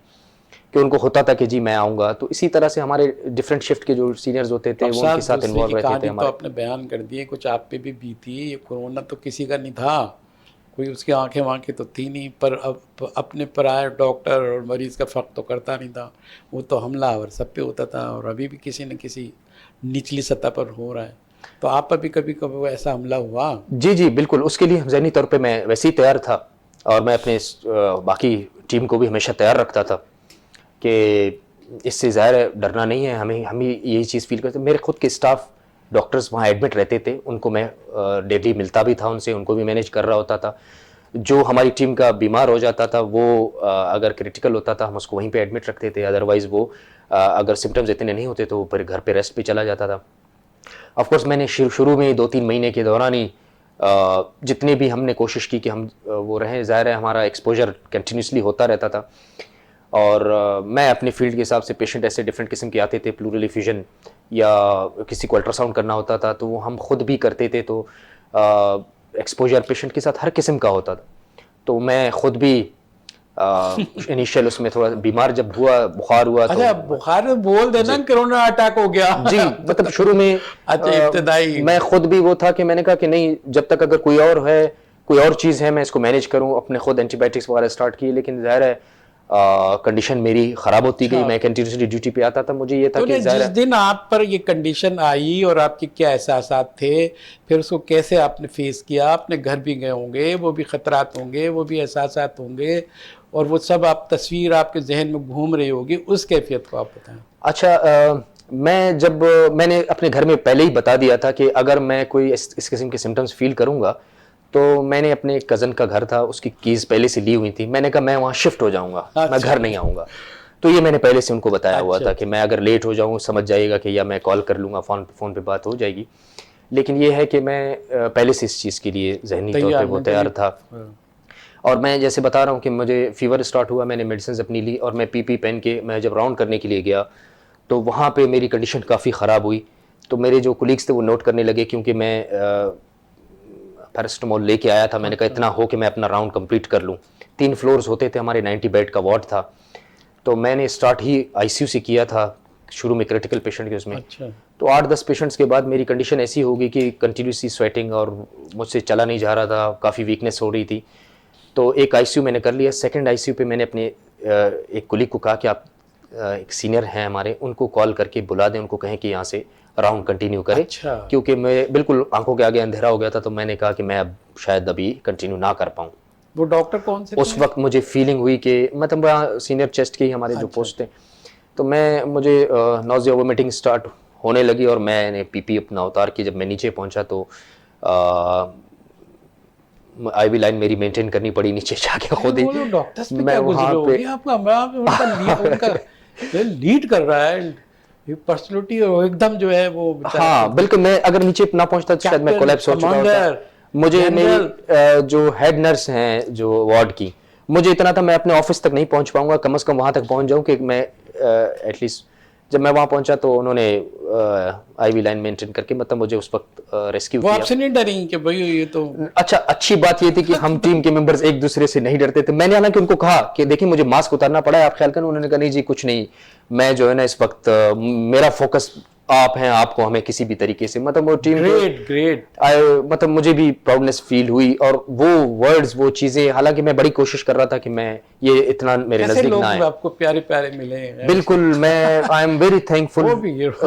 कि उनको होता था कि जी मैं आऊँगा। तो इसी तरह से हमारे डिफरेंट शिफ्ट के जो सीनियर्स होते थे वो उनके साथ इन्वॉल्व रहते थे तो हमारे। आपने बयान कर दिए, कुछ आप पे भी बीती। ये कोरोना तो किसी का नहीं था, कोई उसकी आंखें वाँखें तो थी नहीं, पर अब अपने पराए डॉक्टर और मरीज़ का फ़र्क तो करता नहीं था, वो तो हमलावर सब पे होता था, और अभी भी किसी न किसी निचली सतह पर हो रहा है। तो आप पर भी कभी कभी ऐसा हमला हुआ? जी जी बिल्कुल, उसके लिए ज़हनी तौर पे मैं वैसे ही तैयार था, और मैं अपने बाकी टीम को भी हमेशा तैयार रखता था कि इससे ज़ाहिर है डरना नहीं है, हम ही यही चीज़ फील करते। मेरे खुद के स्टाफ डॉक्टर्स वहाँ एडमिट रहते थे, उनको मैं डेली मिलता भी था उनसे, उनको भी मैनेज कर रहा होता था। जो हमारी टीम का बीमार हो जाता था वो अगर क्रिटिकल होता था हम उसको वहीं पे एडमिट रखते थे, अदरवाइज़ वो अगर सिम्टम्स इतने नहीं होते तो वो फिर घर पे रेस्ट पे चला जाता था। ऑफ कोर्स मैंने शुरू में 2-3 महीने के दौरान ही जितने भी हमने कोशिश की कि हम वो रहें, ज़ाहिर है हमारा एक्सपोजर कंटिन्यूसली होता रहता था। और मैं अपने फील्ड के हिसाब से पेशेंट ऐसे डिफरेंट किस्म के आते थे, प्लूरल एफ्यूजन या किसी को अल्ट्रासाउंड करना होता था तो वो हम खुद भी करते थे, तो एक्सपोजर पेशेंट के साथ हर किस्म का होता था। तो मैं खुद भी इनिशियल उसमें थोड़ा बीमार जब हुआ, बुखार हुआ तो अच्छा, बुखार में बोल देना कोरोना अटैक हो गया। जी मतलब शुरू में अच्छा, इब्तदाई मैं खुद भी वो था कि मैंने कहा कि नहीं, जब तक अगर कोई और है, कोई और चीज़ है, मैं इसको मैनेज करूं। अपने खुद एंटीबायोटिक्स वगैरह स्टार्ट किए, लेकिन ज़ाहिर है कंडीशन मेरी ख़राब होती गई। मैं कंटिन्यूसली ड्यूटी पे आता था, मुझे ये था कि जिस दिन आप पर ये कंडीशन आई और आपके क्या एहसासात थे, फिर उसको कैसे आपने फेस किया? आपने घर भी गए होंगे, वो भी ख़तरात होंगे, वो भी एहसासात होंगे, और वो सब आप तस्वीर आपके जहन में घूम रही होगी, उस कैफियत को आप बताएं। अच्छा, मैंने अपने घर में पहले ही बता दिया था कि अगर मैं कोई इस किस्म के सिम्टम्स फील करूंगा तो मैंने अपने एक कज़न का घर था, उसकी कीज़ पहले से ली हुई थी, मैंने कहा मैं वहाँ शिफ्ट हो जाऊँगा। अच्छा। मैं घर नहीं आऊँगा। तो ये मैंने पहले से उनको बताया हुआ था कि मैं अगर लेट हो जाऊँ समझ जाइएगा कि या मैं कॉल कर लूँगा, फ़ोन पे बात हो जाएगी। लेकिन ये है कि मैं पहले से इस चीज़ के लिए ज़हनी तौर पर वो तैयार था। और मैं जैसे बता रहा हूँ कि मुझे फीवर स्टार्ट हुआ, मैंने मेडिसिन अपनी ली और मैं पीपी पहन के मैं जब राउंड करने के लिए गया तो वहाँ पे मेरी कंडीशन काफ़ी ख़राब हुई। तो मेरे जो कोलीग्स थे वो नोट करने लगे, क्योंकि मैं पैरासिटामोल लेके आया था। मैंने कहा इतना हो कि मैं अपना राउंड कंप्लीट कर लूँ। 3 फ्लोर्स होते थे, हमारे 90 बेड का वार्ड था। तो मैंने स्टार्ट ही आईसीयू से किया था, शुरू में क्रिटिकल पेशेंट के उसमें। अच्छा। तो 8-10 पेशेंट्स के बाद मेरी कंडीशन ऐसी हो गई कि कंटिन्यूसली स्वेटिंग और मुझसे चला नहीं जा रहा था, काफ़ी वीकनेस हो रही थी। तो एक आईसीयू मैंने कर लिया। सेकंड आईसीयू पे मैंने अपने एक कुलीग को कहा कि आप एक सीनियर हैं हमारे, उनको कॉल करके बुला दें, उनको कहें कि यहाँ से राउंड कंटिन्यू करें। अच्छा। क्योंकि मैं बिल्कुल आंखों के आगे अंधेरा हो गया था, तो मैंने कहा कि मैं अब शायद अभी कंटिन्यू ना कर पाऊँ। वो डॉक्टर कौन से उस वक्त मुझे फीलिंग हुई कि मतलब वहाँ सीनियर चेस्ट के हमारे जो पोस्ट थे, तो मुझे नॉजिया वोमिटिंग स्टार्ट होने लगी और मैंने पीपी अपना उतार के जब मैं नीचे पहुँचा तो आईवी लाइन मेरी मेंटेन करनी पड़ी नीचे जाके खुद ही। डॉक्टर्स पे क्या गुजरे होगे आपका? उनका लीड कर रहा है, ये पर्सनालिटी एकदम जो है वो। हाँ बिल्कुल, मैं अगर नीचे ना पहुंचता तो शायद मैं कोलैप्स हो चुका होता। मुझे मेरी जो हेड नर्स हैं जो वार्ड की, मुझे इतना था मैं अपने ऑफिस तक नहीं पहुंच पाऊंगा, कम से कम वहां तक पहुंच जाऊं कि मैं एटलीस्ट। जब मैं वहां पहुंचा तो उन्होंने आईवी लाइन मेंटेन करके मतलब मुझे उस वक्त रेस्क्यू किया। वो आपसे नहीं डरी कि भाई ये तो अच्छा, अच्छी बात ये थी कि हम टीम के मेंबर्स एक दूसरे से नहीं डरते थे। मैंने हालांकि उनको कहा कि देखिए मुझे मास्क उतारना पड़ा है, आप ख्याल करें। उन्होंने कहा नहीं जी कुछ नहीं, मैं जो है ना इस वक्त मेरा फोकस आप हैं, आपको हमें किसी भी तरीके से मतलब वो टीम ग्रेट मतलब मुझे भी प्राउडनेस फील हुई। और वो वर्ड्स, वो चीजें, हालांकि मैं बड़ी कोशिश कर रहा था कि मैं ये इतना मेरे नजदीक ना आए। आपको प्यारे प्यारे मिले हैं। बिल्कुल, मैं I am very thankful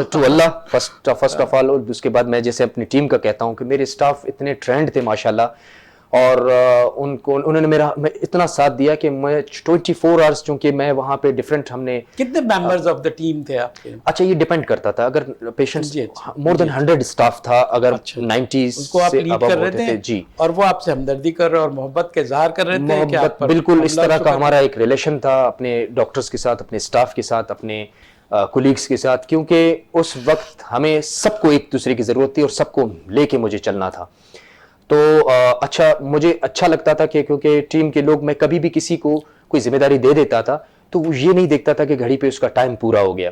to अल्लाह फर्स्ट ऑफ ऑल। उसके बाद मैं जैसे अपनी टीम का कहता हूँ कि मेरे स्टाफ इतने ट्रेंड थे माशाल्लाह, और उन्होंने मेरा इतना साथ दिया कि मैं 24 आवर्स, चूंकि मैं वहाँ पे डिफरेंट, हमने कितने मेंबर्स ऑफ द टीम थे आपके? अच्छा, ये डिपेंड करता था, अगर पेशेंट्स जी, अच्छा, मोर देन 100 स्टाफ था, अगर अच्छा, 90 उसको आप से लीड above कर रहे होते थे जी। और वो आपसे हमदर्दी कर रहे और मोहब्बत के इजहार कर रहे थे कि आप मोहब्बत, पर बिल्कुल इस हमला तरह का शुक्र- हमारा एक रिलेशन था अपने डॉक्टर्स के साथ, अपने स्टाफ के साथ, अपने कोलीग्स के साथ, क्योंकि उस वक्त हमें सबको एक दूसरे की ज़रूरत थी और सबको लेके मुझे चलना था। तो अच्छा, मुझे अच्छा लगता था कि क्योंकि टीम के लोग, मैं कभी भी किसी को कोई जिम्मेदारी दे देता था तो वो ये नहीं देखता था कि घड़ी पे उसका टाइम पूरा हो गया।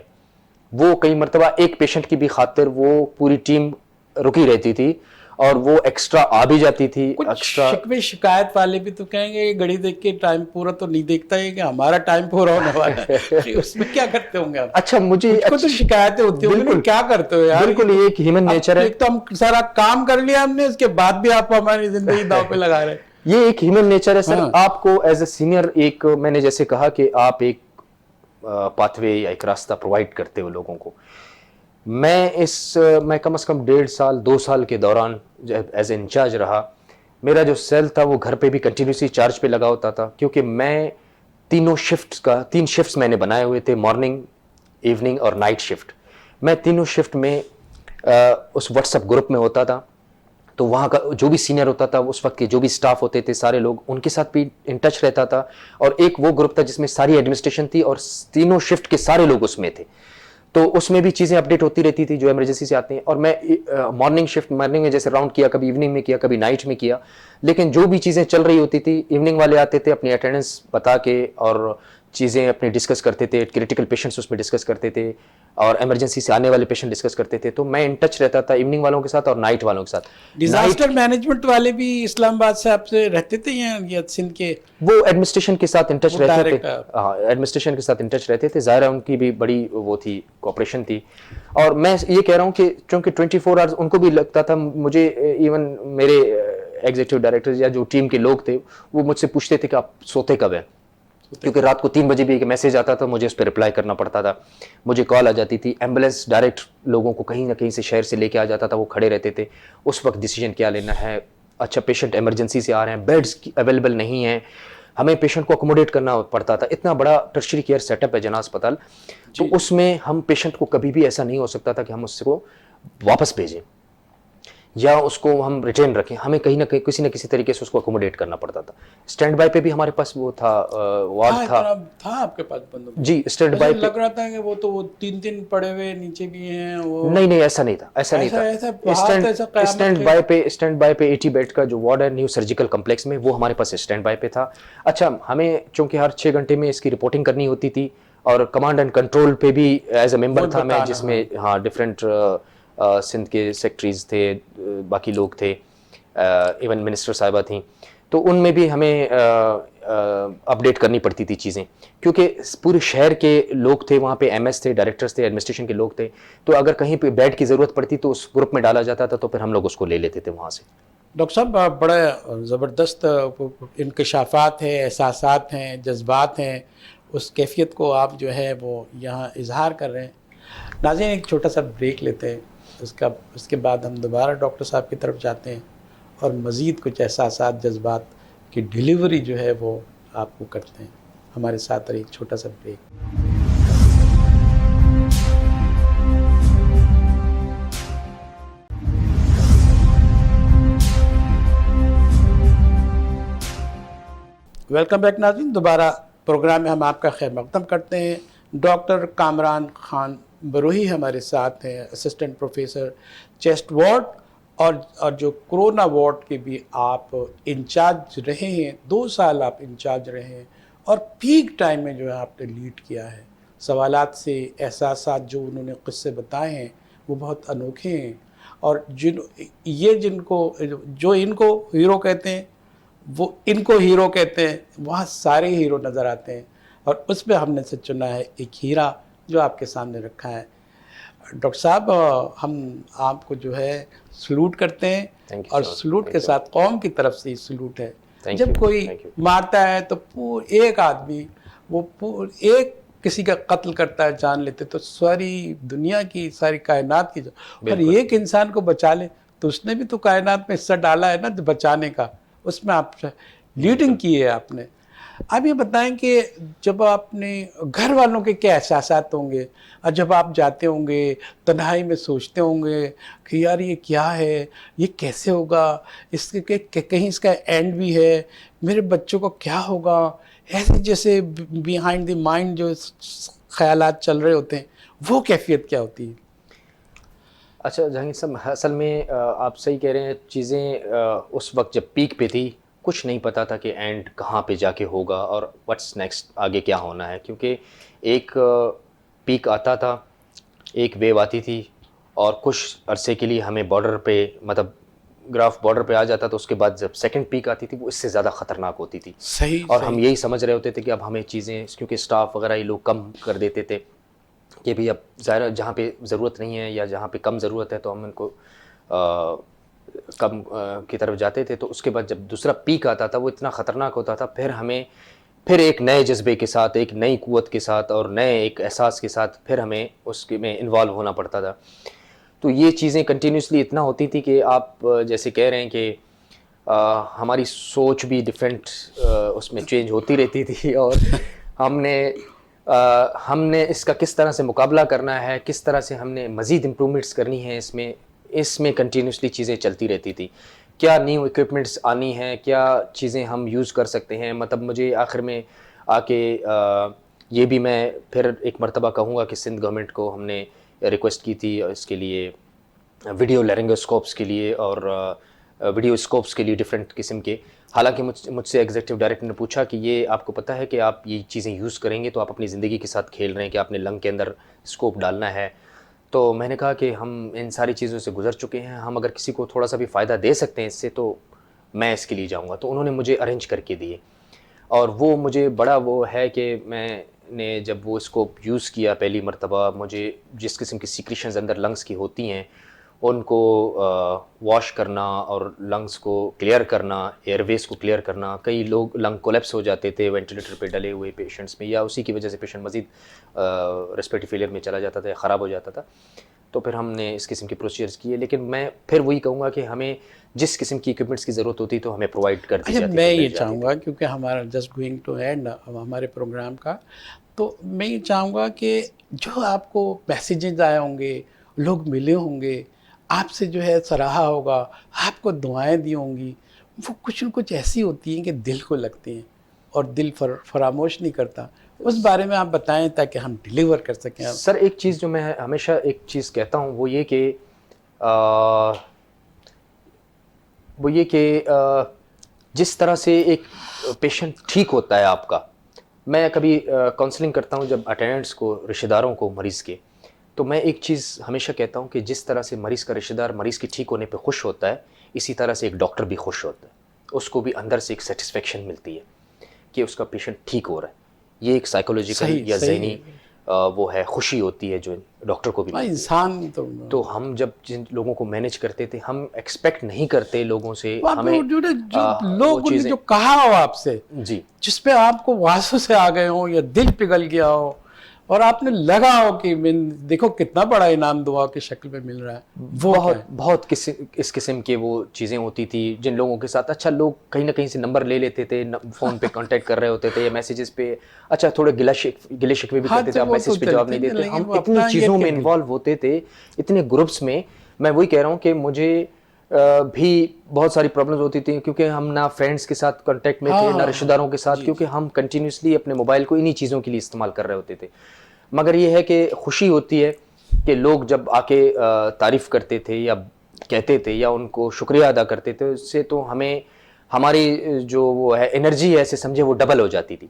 वो कई मरतबा एक पेशेंट की भी खातिर वो पूरी टीम रुकी रहती थी और वो एक्स्ट्रा आ भी जाती थी। कुछ एक्स्ट्रा शिकवे शिकायत वाले भी तो कहेंगे ये घड़ी देख के टाइम पूरा तो नहीं देखता है कि हमारा टाइम पूरा होने वाला है। तो उसमें क्या करते होंगे आप? अच्छा, मुझे कुछ तो शिकायतें होती होंगी, बिल्कुल, क्या करते हो यार? बिल्कुल, ये एक ह्यूमन अब नेचर है। एक तो हम सारा काम कर लिया हमने, उसके बाद भी आप हमारी जिंदगी दांव पे लगा रहे हैं। ये एक ह्यूमन नेचर है सर। हाँ। आपको एज ए सीनियर, एक मैंने जैसे कहा कि आप एक पाथवे या एक रास्ता प्रोवाइड करते हो लोगों को। मैं कम से कम 1.5 साल 2 साल के दौरान जब एज ए इंचार्ज रहा, मेरा जो सेल था वो घर पे भी कंटिन्यूसली चार्ज पे लगा होता था, क्योंकि मैं 3 शिफ्ट्स मैंने बनाए हुए थे, मॉर्निंग, इवनिंग और नाइट शिफ्ट। मैं तीनों शिफ्ट में उस व्हाट्सएप ग्रुप में होता था, तो वहाँ का जो भी सीनियर होता था, उस वक्त के जो भी स्टाफ होते थे, सारे लोग, उनके साथ भी इन टच रहता था। और एक वो ग्रुप था जिसमें सारी एडमिनिस्ट्रेशन थी और तीनों शिफ्ट के सारे लोग उसमें थे, तो उसमें भी चीज़ें अपडेट होती रहती थी जो इमरजेंसी से आती हैं। और मैं मॉर्निंग में जैसे राउंड किया, कभी इवनिंग में किया, कभी नाइट में किया, लेकिन जो भी चीज़ें चल रही होती थी, इवनिंग वाले आते थे अपनी अटेंडेंस बता के और चीज़ें अपनी डिस्कस करते थे, क्रिटिकल पेशेंट्स उसमें डिस्कस करते थे और इमरजेंसी से आने वाले पेशेंट डिस्कस करते थे। तो मैं इन टच रहता था इवनिंग वालों के साथ और नाइट वालों के साथ। डिजास्टर मैनेजमेंट वाले भी इस्लामाबाद से आपसे रहते थे या सिंध के? वो एडमिनिस्ट्रेशन के साथ इन टच रहते डायरेक्ट, थे। हाँ, एडमिनिस्ट्रेशन के साथ इन टच रहते थे। ज़ाहिर है उनकी भी बड़ी वो थी, कोऑपरेशन थी। और मैं ये कह रहा हूँ कि चूंकि 24 आवर्स उनको भी लगता था, मुझे इवन मेरे एग्जीक्यूटिव डायरेक्टर या जो टीम के लोग थे वो मुझसे पूछते थे कि आप सोते कब हैं, क्योंकि रात को 3 बजे भी एक मैसेज आता था, मुझे उस पर रिप्लाई करना पड़ता था। मुझे कॉल आ जाती थी, एम्बुलेंस डायरेक्ट लोगों को कहीं ना कहीं से शहर से लेके आ जाता था, वो खड़े रहते थे। उस वक्त डिसीजन क्या लेना है, अच्छा पेशेंट इमरजेंसी से आ रहे हैं, बेड्स अवेलेबल नहीं हैं, हमें पेशेंट को अकोमोडेट करना पड़ता था। इतना बड़ा टर्शरी केयर सेटअप है जना अस्पताल, तो उसमें हम पेशेंट को कभी भी ऐसा नहीं हो सकता था कि हम उसको वापस भेजें या उसको हम रिटेन रखें। हमें कहीं ना कहीं किसी न किसी तरीके से उसको अकोमोडेट करना पड़ता था। स्टैंड बाय पे भी हमारे पास वो था, वार्ड था आपके पास बंदों? जी, स्टैंड बाय पे लग रहा था कि वो तो वो 3 पड़े हुए नीचे भी हैं वो। नहीं, ऐसा नहीं था, ऐसा नहीं था। स्टैंड बाय पे 80 बेड का जो वार्ड है न्यू सर्जिकल कॉम्प्लेक्स में, वो हमारे पास स्टैंड बाय पे था। अच्छा, हमें चूंकि हर 6 घंटे में इसकी रिपोर्टिंग करनी होती थी और कमांड एंड कंट्रोल पे भी एज ए मेंबर था मैं, जिसमें हाँ डिफरेंट सिंध के सेक्रेटरीज थे, बाकी लोग थे, इवन मिनिस्टर साहिबा थी, तो उनमें भी हमें अपडेट करनी पड़ती थी चीज़ें, क्योंकि पूरे शहर के लोग थे वहाँ पे, एमएस थे, डायरेक्टर्स थे, एडमिनिस्ट्रेशन के लोग थे। तो अगर कहीं पे बेड की ज़रूरत पड़ती तो उस ग्रुप में डाला जाता था, तो फिर हम लोग उसको ले लेते थे वहाँ से। डॉक्टर साहब, बड़े ज़बरदस्त इंकशाफात हैं, एहसासात हैं, जज्बात हैं, उस कैफियत को आप जो है वो यहाँ इजहार कर रहे हैं। नाज़रीन, एक छोटा सा ब्रेक लेते हैं, उसके बाद हम दोबारा डॉक्टर साहब की तरफ जाते हैं और मज़ीद कुछ एहसासात, जज्बात की डिलीवरी जो है वो आपको करते हैं। हमारे साथ रहिए, एक छोटा सा ब्रेक। वेलकम बैक नाज़रीन, दोबारा प्रोग्राम में हम आपका खैर मकदम करते हैं। डॉक्टर कामरान खान बरोही हमारे साथ हैं, असिस्टेंट प्रोफेसर चेस्ट वार्ड और जो कोरोना वार्ड के भी आप इंचार्ज रहे हैं। 2 साल आप इंचार्ज रहे हैं और पीक टाइम में जो है आपने लीड किया है। सवालात से एहसासात जो उन्होंने क़िस्से बताए हैं वो बहुत अनोखे हैं और जो इनको हीरो कहते हैं वो इनको हीरो कहते हैं, वहाँ सारे हीरो नज़र आते हैं और उसमें हमने से चुना है एक हीरा जो आपके सामने रखा है। डॉक्टर साहब, हम आपको जो है सलूट करते हैं और सलूट के साथ कौम की तरफ से ही सलूट है। जब कोई मारता है तो एक आदमी एक किसी का कत्ल करता है, जान लेते, तो सारी दुनिया की, सारी कायनात की और एक इंसान को बचा ले तो उसने भी तो कायनात में हिस्सा डाला है ना बचाने का। उसमें आप लीडिंग की है आपने। आप ये बताएं कि जब आपने घर वालों के क्या एहसासात होंगे और जब आप जाते होंगे तन्हाई में सोचते होंगे कि यार ये क्या है, ये कैसे होगा, इसके कहीं इसका एंड भी है, मेरे बच्चों को क्या होगा, ऐसे जैसे बिहाइंड द माइंड जो ख्यालात चल रहे होते हैं, वो कैफियत क्या होती है? अच्छा जहांगीर साहब, असल में आप सही कह रहे हैं। चीज़ें उस वक्त जब पीक पे थी, कुछ नहीं पता था कि एंड कहाँ पे जाके होगा और व्हाट्स नेक्स्ट, आगे क्या होना है। क्योंकि एक पीक आता था, एक वेव आती थी, और कुछ अरसे के लिए हमें बॉर्डर पे, मतलब ग्राफ बॉर्डर पे आ जाता, तो उसके बाद जब सेकंड पीक आती थी वो इससे ज़्यादा ख़तरनाक होती थी। सही और हम सही। यही समझ रहे होते थे कि अब हमें चीज़ें, क्योंकि स्टाफ वगैरह ये लोग कम कर देते थे कि भी अब ज़ाहिर जहाँ पे ज़रूरत नहीं है या जहाँ पे कम ज़रूरत है तो हम उनको कम की तरफ जाते थे। तो उसके बाद जब दूसरा पीक आता था वो इतना ख़तरनाक होता था, फिर हमें फिर एक नए जज्बे के साथ, एक नई क़ुव्वत के साथ और नए एक एहसास के साथ फिर हमें उसके में इन्वॉल्व होना पड़ता था। तो ये चीज़ें कंटिन्यूसली इतना होती थी कि आप जैसे कह रहे हैं कि हमारी सोच भी डिफरेंट उसमें चेंज होती रहती थी। और हमने हमने इसका किस तरह से मुकाबला करना है, किस तरह से हमने मज़ीद इम्प्रूवमेंट्स करनी है, इसमें कंटिन्यूसली चीज़ें चलती रहती थी। क्या न्यू इक्विपमेंट्स आनी हैं, क्या चीज़ें हम यूज़ कर सकते हैं। मतलब मुझे आखिर में आके ये भी मैं फिर एक मरतबा कहूँगा कि सिंध गवर्नमेंट को हमने रिक्वेस्ट की थी इसके लिए, वीडियो लैरिंगोस्कोप्स के लिए और वीडियो स्कोप्स के लिए डिफरेंट किस्म के। हालांकि मुझसे एग्जीक्यूटिव डायरेक्टर ने पूछा कि ये आपको पता है कि आप ये चीज़ें यूज़ करेंगे तो आप अपनी ज़िंदगी के साथ खेल रहे हैं कि आपने लंग के अंदर स्कोप डालना है। तो मैंने कहा कि हम इन सारी चीज़ों से गुजर चुके हैं, हम अगर किसी को थोड़ा सा भी फ़ायदा दे सकते हैं इससे तो मैं इसके लिए जाऊँगा। तो उन्होंने मुझे अरेंज करके दिए, और वो मुझे बड़ा वो है कि मैंने जब वो स्कोप यूज़ किया पहली मरतबा, मुझे जिस किस्म की सीक्रेशंस अंदर लंग्स की होती हैं उनको वॉश करना और लंग्स को क्लियर करना, एयरवेज को क्लियर करना। कई लोग लंग कोलैप्स हो जाते थे वेंटिलेटर पे डले हुए पेशेंट्स में, या उसी की वजह से पेशेंट मज़ीद रेस्पिरेटरी फेलियर में चला जाता था या ख़राब हो जाता था। तो फिर हमने इस किस्म के प्रोसीजर्स किए, लेकिन मैं फिर वही कहूँगा कि हमें जिस किस्म की इक्विपमेंट्स की ज़रूरत होती तो हमें प्रोवाइड कर दी अच्छा, जाती मैं थी, ये मिल जाती थी। चाहूँगा क्योंकि हमारा जस्ट गोइंग टू एंड हमारे प्रोग्राम का, तो मैं ये चाहूँगा कि जो आपको मैसेजेस आए होंगे, लोग मिले होंगे, आपसे जो है सराहा होगा, आपको दुआएं दी होंगी, वो कुछ न कुछ ऐसी होती हैं कि दिल को लगती हैं और दिल फरामोश नहीं करता। उस बारे में आप बताएं ताकि हम डिलीवर कर सकें आप। सर एक चीज़ जो मैं हमेशा एक चीज़ कहता हूँ वो ये कि अ, जिस तरह से एक पेशेंट ठीक होता है आपका, मैं कभी काउंसलिंग करता हूँ जब अटेंडेंट्स को, रिश्तेदारों को मरीज़ के, तो मैं एक चीज़ हमेशा कहता हूँ कि जिस तरह से मरीज़ का रिश्तेदार मरीज़ के ठीक होने पे खुश होता है, इसी तरह से एक डॉक्टर भी खुश होता है। उसको भी अंदर से एक सेटिस्फेक्शन मिलती है कि उसका पेशेंट ठीक हो रहा है। ये एक साइकोलॉजिकल सही या सही ज़हनी वो है, खुशी होती है जो डॉक्टर को भी हाँ, मिलती है। इंसान तो हम जब जिन लोगों को मैनेज करते थे, हम एक्सपेक्ट नहीं करते लोगों से, वो आप हमें जो वो लोगों ने चीज़ें। जो कहा हो आपसे, जी। जिस पे आपको वासु से आ गए हो या दिल पिघल गया हो और आपने लगा हो कि मैं देखो कितना बड़ा इनाम दुआ की शक्ल में मिल रहा है, वो क्या बहुत है? बहुत इस किस्म के वो चीज़ें होती थी जिन लोगों के साथ। अच्छा, लोग कहीं ना कहीं से नंबर ले लेते थे, फ़ोन पे कांटेक्ट कर रहे होते थे या मैसेजेस पे। अच्छा, थोड़े गिले शिकवे भी हाँ, करते थे, तो आप वो तो मैसेज पे जवाब चलते नहीं हैं, देते। लेकिन हम वो इतनी अपना ये चीज़ों कि में इन्वॉल्व होते थे, इतने ग्रुप्स में। मैं वही कह रहा हूँ कि मुझे भी बहुत सारी प्रॉब्लम्स होती थी, क्योंकि हम ना फ्रेंड्स के साथ कांटेक्ट में हाँ थे, ना हाँ हाँ, रिश्तेदारों के साथ, जी क्योंकि जी। हम कंटिन्यूसली अपने मोबाइल को इन्हीं चीज़ों के लिए इस्तेमाल कर रहे होते थे। मगर ये है कि खुशी होती है कि लोग जब आके तारीफ़ करते थे या कहते थे या उनको शुक्रिया अदा करते थे, उससे तो हमें हमारी जो वो है एनर्जी है, ऐसे समझे वो डबल हो जाती थी।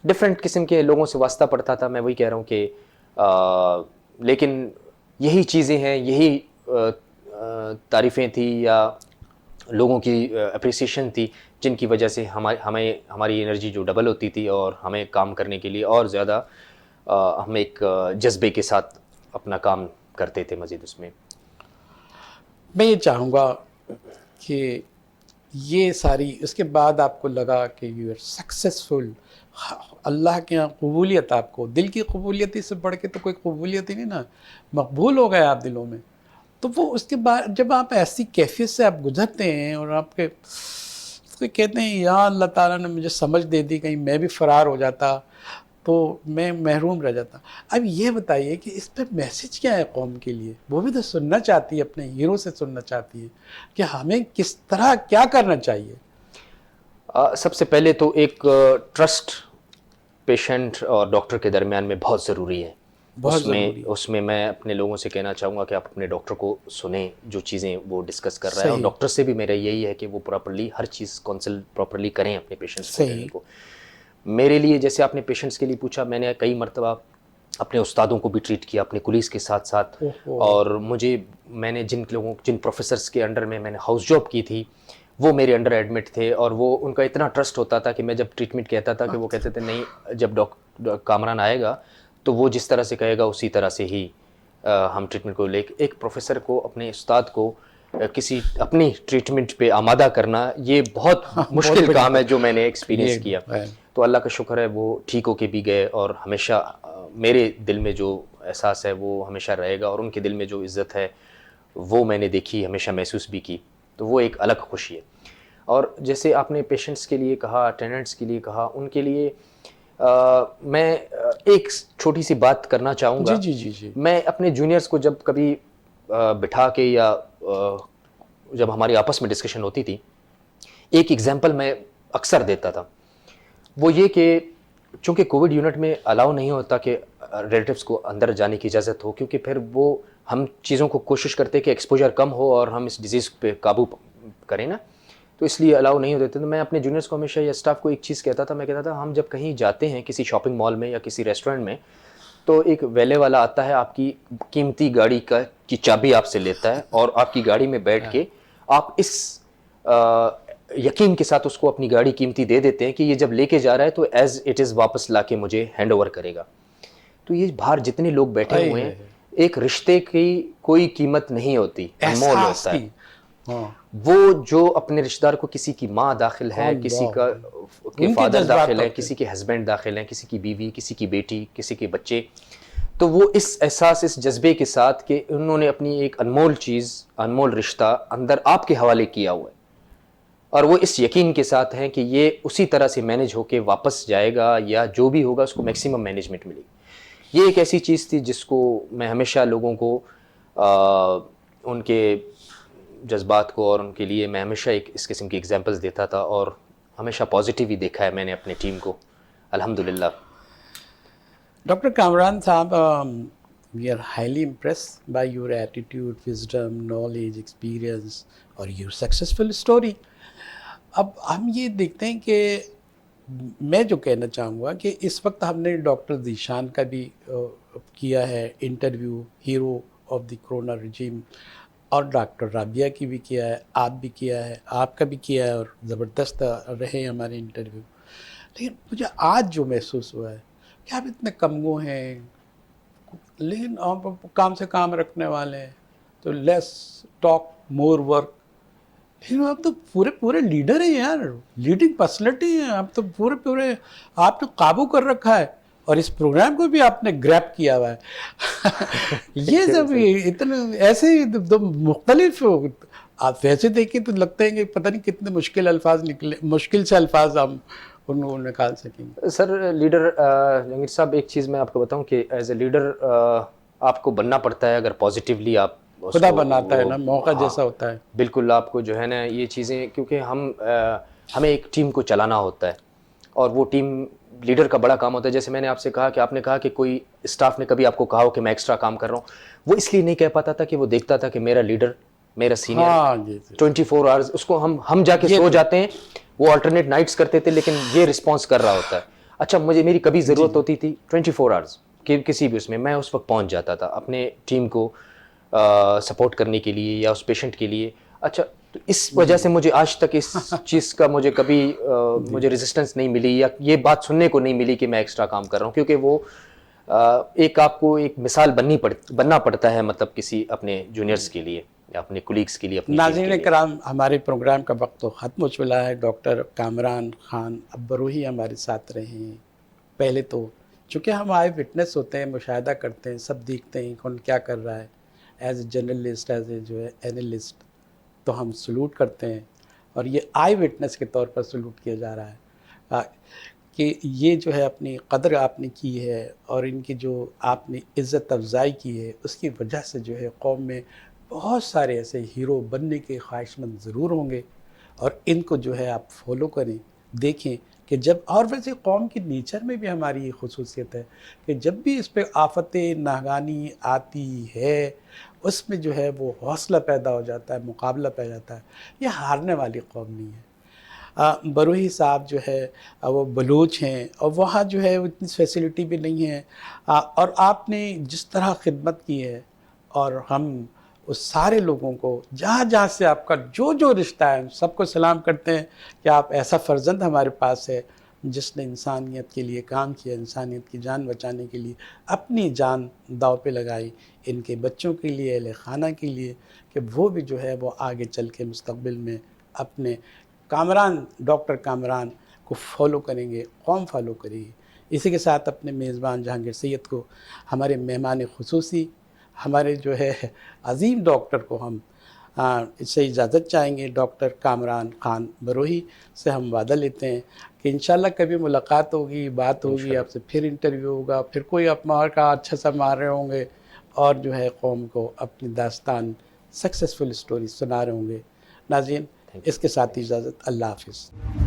डिफरेंट किस्म के लोगों से वास्ता पड़ता था। मैं वही कह रहा हूँ कि लेकिन यही चीज़ें हैं, यही तारीफ़ें थी या लोगों की अप्रिसिएशन थी, जिनकी वजह से हमारी एनर्जी जो डबल होती थी और हमें काम करने के लिए और ज़्यादा हम एक जज्बे के साथ अपना काम करते थे मज़ीद उसमें। मैं ये चाहूँगा कि ये सारी उसके बाद आपको लगा कि यू आर सक्सेसफुल, अल्लाह के यहाँ कबूलियत, आपको दिल की कबूलियत से बढ़ के तो कोई कबूलियत ही नहीं ना, मकबूल हो गए आप दिलों में। तो वो उसके बाद जब आप ऐसी कैफियत से आप गुजरते हैं और आपके तो कहते हैं या अल्लाह ताला ने मुझे समझ दे दी, कहीं मैं भी फरार हो जाता तो मैं महरूम रह जाता। अब ये बताइए कि इस पर मैसेज क्या है कौम के लिए? वो भी तो सुनना चाहती है, अपने हीरो से सुनना चाहती है कि हमें किस तरह क्या करना चाहिए। सबसे पहले तो एक ट्रस्ट पेशेंट और डॉक्टर के दरमियान में बहुत ज़रूरी है। बहुत ज़रूरी। उसमें मैं अपने लोगों से कहना चाहूँगा कि आप अपने डॉक्टर को सुनें, जो चीज़ें वो डिस्कस कर रहा है, और सही। डॉक्टर से भी मेरा यही है कि वो प्रॉपर्ली हर चीज़ काउंसिल प्रॉपर्ली करें अपने पेशेंट्स को, सही। लेने को। मेरे लिए, जैसे आपने पेशेंट्स के लिए पूछा, मैंने कई मरतबा अपने उस्तादों को भी ट्रीट किया अपने कुलीग्स के साथ साथ। ओहो। और मैंने जिन प्रोफेसर्स के अंडर में मैंने हाउस जॉब की थी, वो मेरे अंडर एडमिट थे, और वो उनका इतना ट्रस्ट होता था कि मैं जब ट्रीटमेंट कहता था कि वो कहते थे नहीं, जब कामरान आएगा तो वो जिस तरह से कहेगा उसी तरह से ही हम ट्रीटमेंट को ले। एक प्रोफेसर को, अपने उस्ताद को किसी अपनी ट्रीटमेंट पे आमादा करना, ये बहुत मुश्किल काम है जो मैंने एक्सपीरियंस किया। तो अल्लाह का शुक्र है वो ठीक होके भी गए, और हमेशा मेरे दिल में जो एहसास है वो हमेशा रहेगा, और उनके दिल में जो इज़्ज़त है वो मैंने देखी, हमेशा महसूस भी की। तो वो एक अलग खुशी है। और जैसे आपने पेशेंट्स के लिए कहा, अटेंडेंट्स के लिए कहा, उनके लिए मैं एक छोटी सी बात करना चाहूँगा। जी जी जी जी। मैं अपने जूनियर्स को जब कभी बिठा के, या जब हमारी आपस में डिस्कशन होती थी, एक एग्जांपल मैं अक्सर देता था। वो ये कि चूँकि कोविड यूनिट में अलाउ नहीं होता कि रिलेटिव्स को अंदर जाने की इजाज़त हो, क्योंकि फिर वो हम चीज़ों को कोशिश करते कि एक्सपोजर कम हो और हम इस डिज़ीज़ पे काबू करें ना, तो इसलिए अलाउ नहीं होते थे। तो मैं अपने जूनियर्स को हमेशा या स्टाफ को एक चीज़ कहता था, मैं कहता था हम जब कहीं जाते हैं किसी शॉपिंग मॉल में या किसी रेस्टोरेंट में, तो एक वेले वाला आता है, आपकी कीमती गाड़ी की चाबी आपसे लेता है, और आपकी गाड़ी में बैठ के आप इस यकीन के साथ उसको अपनी गाड़ी कीमती दे देते हैं कि ये जब लेके जा रहा है तो एज इट इज़ वापस लाके मुझे हैंड ओवर करेगा। तो ये बाहर जितने लोग बैठे हुए हैं, एक रिश्ते की कोई कीमत नहीं होती, अनमोल होता है। वो जो अपने रिश्तेदार को, किसी की माँ दाखिल है, किसी का के फादर दाखिल है, किसी के हस्बैंड दाखिल हैं, किसी की बीवी, किसी की बेटी, किसी के बच्चे, तो वो इस एहसास, इस जज्बे के साथ कि उन्होंने अपनी एक अनमोल चीज़, अनमोल रिश्ता अंदर आपके हवाले किया हुआ है, और वो इस यकीन के साथ हैं कि ये उसी तरह से मैनेज होके वापस जाएगा, या जो भी होगा उसको मैक्सिमम मैनेजमेंट मिलेगी। ये एक ऐसी चीज़ थी जिसको मैं हमेशा लोगों को उनके जज्बात को, और उनके लिए मैं हमेशा एक इस किस्म की एग्जांपल्स देता था, और हमेशा पॉजिटिव ही देखा है मैंने अपने टीम को, अल्हम्दुलिल्लाह। डॉक्टर कामरान साहब, we are highly impressed by your attitude, wisdom, knowledge, experience और योर सक्सेसफुल स्टोरी। अब हम ये देखते हैं कि मैं जो कहना चाहूँगा कि इस वक्त हमने डॉक्टर ज़ीशान का भी किया है interview, hero of the corona regime, और डॉक्टर राबिया की भी किया है, आप भी किया है, आपका भी किया है, और ज़बरदस्त रहे हमारे इंटरव्यू। लेकिन मुझे आज जो महसूस हुआ है कि आप इतने कमगो हैं, लेकिन आप काम से काम रखने वाले हैं, तो लेस टॉक मोर वर्क। लेकिन आप तो पूरे पूरे लीडर हैं यार, लीडिंग पर्सनैलिटी हैं आप तो, पूरे पूरे आप तो काबू कर रखा है, और इस प्रोग्राम को भी आपने ग्रैब किया हुआ है। ये सब इतने ऐसे ही दो मुख्तलिफ, आप वैसे देखें तो लगता है कि पता नहीं कितने मुश्किल अल्फाज निकले, मुश्किल से अल्फाज हम उनको निकाल सकेंगे। सर लीडर, जहांगीर साहब, एक चीज़ मैं आपको बताऊं कि एज ए लीडर आपको बनना पड़ता है, अगर पॉजिटिवली आप खुदा बनाता है ना, मौका जैसा होता है। बिल्कुल, आपको जो है ना ये चीज़ें, क्योंकि हमें एक टीम को चलाना होता है, और वो टीम लीडर का बड़ा काम होता है। जैसे मैंने आपसे कहा कि आपने कहा कि कोई स्टाफ ने कभी आपको कहा हो कि मैं एक्स्ट्रा काम कर रहा हूँ, वो इसलिए नहीं कह पाता था कि वो देखता था कि मेरा लीडर, मेरा सीनियर, हाँ, 24 आवर्स उसको हम जाके सो जाते हैं, वो अल्टरनेट नाइट्स करते थे, लेकिन ये रिस्पॉन्स कर रहा होता है। अच्छा, मेरी कभी ज़रूरत होती थी 24 आवर्स किसी भी उसमें, मैं उस वक्त पहुँच जाता था अपने टीम को सपोर्ट करने के लिए या उस पेशेंट के लिए। अच्छा, तो इस वजह से मुझे आज तक इस चीज़ का मुझे कभी मुझे रेजिस्टेंस नहीं मिली, या ये बात सुनने को नहीं मिली कि मैं एक्स्ट्रा काम कर रहा हूँ, क्योंकि वो एक आपको एक मिसाल बनना पड़ता है, मतलब किसी अपने जूनियर्स के लिए या अपने कुलीग्स के लिए, अपनी टीम के नाज़रीन लिए। कराम, हमारे प्रोग्राम का वक्त तो ख़त्म हो चुका है। डॉक्टर कामरान खान अब्बरूही हमारे साथ रहे हैं। पहले तो चूँकि हम आए विटनेस होते हैं, मुशाहिदा करते हैं, सब देखते हैं कौन क्या कर रहा है, as a journalist, as a जो है एनालिस्ट, तो हम सलूट करते हैं। और ये आई विटनेस के तौर पर सलूट किया जा रहा है कि ये जो है अपनी कदर आपने की है और इनकी जो आपने इज़्ज़त अफ़ज़ाई की है, उसकी वजह से जो है कौम में बहुत सारे ऐसे हीरो बनने के ख्वाहिशमंद ज़रूर होंगे और इनको जो है आप फॉलो करें, देखें कि जब और वैसे कौम की नेचर में भी हमारी ये ख़ुसूसियत है कि जब भी इस पे आफ़तें नागानी आती है, उसमें जो है वो हौसला पैदा हो जाता है, मुकाबला पैदा जाता है। ये हारने वाली कौम नहीं है। बरूही साहब जो है वो बलूच हैं और वहाँ जो है इतनी फैसिलिटी भी नहीं है। और आपने जिस तरह खिदमत की है और हम उस सारे लोगों को जहाँ जहाँ से आपका जो जो रिश्ता है सबको सलाम करते हैं कि आप ऐसा फ़र्जंद हमारे पास है जिसने इंसानियत के लिए काम किया, इंसानियत की जान बचाने के लिए अपनी जान दाँव पे लगाई, इनके बच्चों के लिए, अहले ख़ाना के लिए, कि वो भी जो है वो आगे चल के मुस्तक़बिल में अपने कामरान डॉक्टर कामरान को फॉलो करेंगे, कौम फॉलो करेगी। इसी के साथ अपने मेज़बान जहांगीर सैयद को, हमारे मेहमान ख़ुसूसी, हमारे जो है अज़ीम डॉक्टर को हम इससे इजाज़त चाहेंगे। डॉक्टर कामरान ख़ान बरोही से हम वादा लेते हैं कि इंशाल्लाह कभी मुलाकात होगी, बात होगी, आपसे फिर इंटरव्यू होगा, फिर कोई आप मार का अच्छा सा मार रहे होंगे और जो है कौम को अपनी दास्तान सक्सेसफुल स्टोरी सुना रहे होंगे। नाज़रीन, इसके साथ ही इजाज़त, अल्लाह हाफ़िज़।